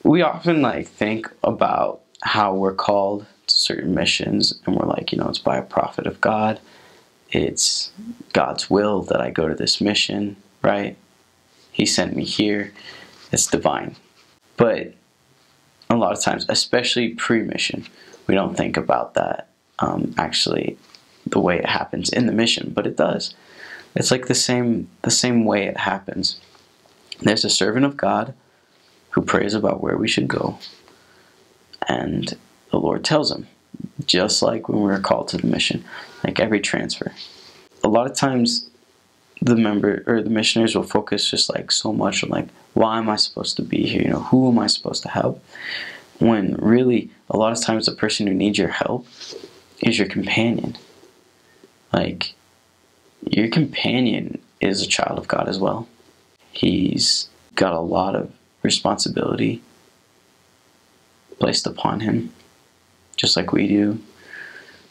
we often like think about how we're called to certain missions, and we're like, it's by a prophet of God. It's God's will that I go to this mission, right? He sent me here. It's divine. But a lot of times, especially pre-mission, we don't think about that actually the way it happens in the mission, but it does. It's like the same way it happens. There's a servant of God who prays about where we should go, and the Lord tells him, just like when we were called to the mission, like every transfer. A lot of times the missionaries will focus just like so much on like, why am I supposed to be here? Who am I supposed to help? When really, a lot of times the person who needs your help is your companion. Like, your companion is a child of God as well. He's got a lot of responsibility placed upon him, just like we do.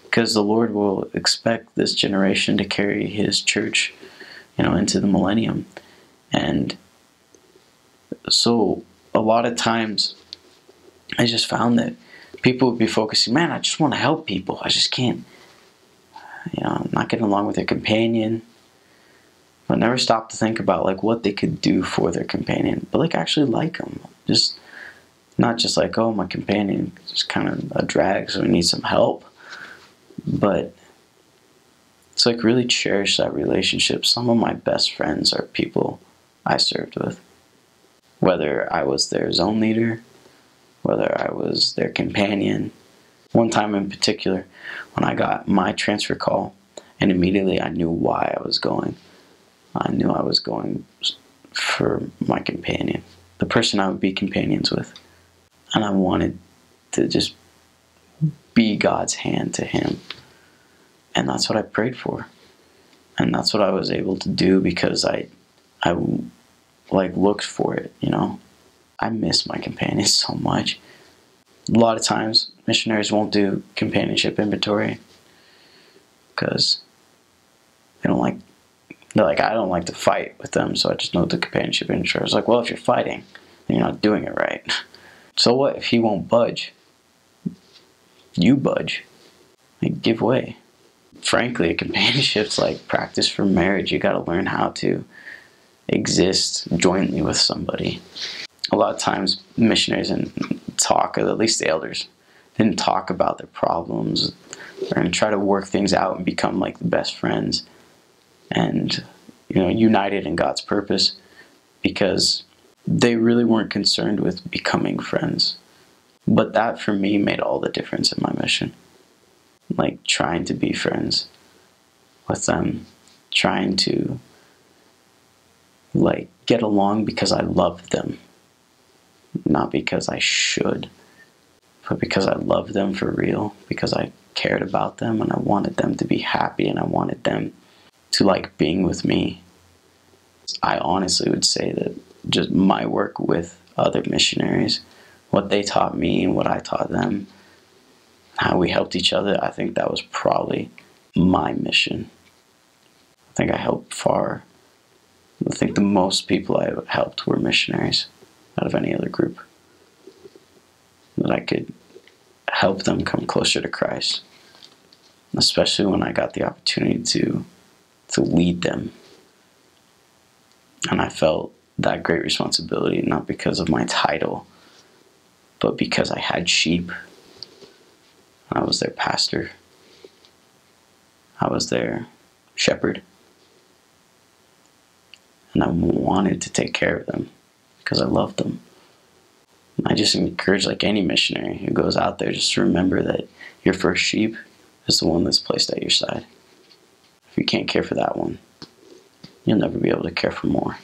Because the Lord will expect this generation to carry his church, into the millennium. And so a lot of times I just found that people would be focusing, man, I just want to help people. I just can't, I'm not getting along with their companion. But never stop to think about like what they could do for their companion, but like actually like them. Just not just like, oh, my companion is kind of a drag, so we need some help. But it's like really cherish that relationship. Some of my best friends are people I served with. Whether I was their zone leader, whether I was their companion. One time in particular, when I got my transfer call, and immediately I knew why I was going. I knew I was going for my companion, the person I would be companions with. And I wanted to just be God's hand to him. And that's what I prayed for. And that's what I was able to do because I like looked for it, I miss my companions so much. A lot of times, missionaries won't do companionship inventory because they're like, I don't like to fight with them, so I just know the companionship inventory. I was like, well, if you're fighting, then you're not doing it right. So what if he won't budge? You budge. Like, give way. Frankly, companionship's like practice for marriage. You got to learn how to exist jointly with somebody. A lot of times, missionaries didn't talk, or at least the elders, didn't talk about their problems. They're going to try to work things out and become like the best friends and, united in God's purpose, because they really weren't concerned with becoming friends. But that, for me, made all the difference in my mission. Like, trying to be friends with them, trying to, like, get along because I loved them. Not because I should, but because I loved them for real, because I cared about them and I wanted them to be happy and I wanted them to like being with me. I honestly would say that just my work with other missionaries, what they taught me and what I taught them, how we helped each other, I think that was probably my mission. I think I helped far. I think the most people I helped were missionaries out of any other group. That I could help them come closer to Christ. Especially when I got the opportunity to lead them. And I felt that great responsibility, not because of my title, but because I had sheep. I was their pastor. I was their shepherd. And I wanted to take care of them because I loved them. And I just encourage like any missionary who goes out there, just to remember that your first sheep is the one that's placed at your side. If you can't care for that one, you'll never be able to care for more.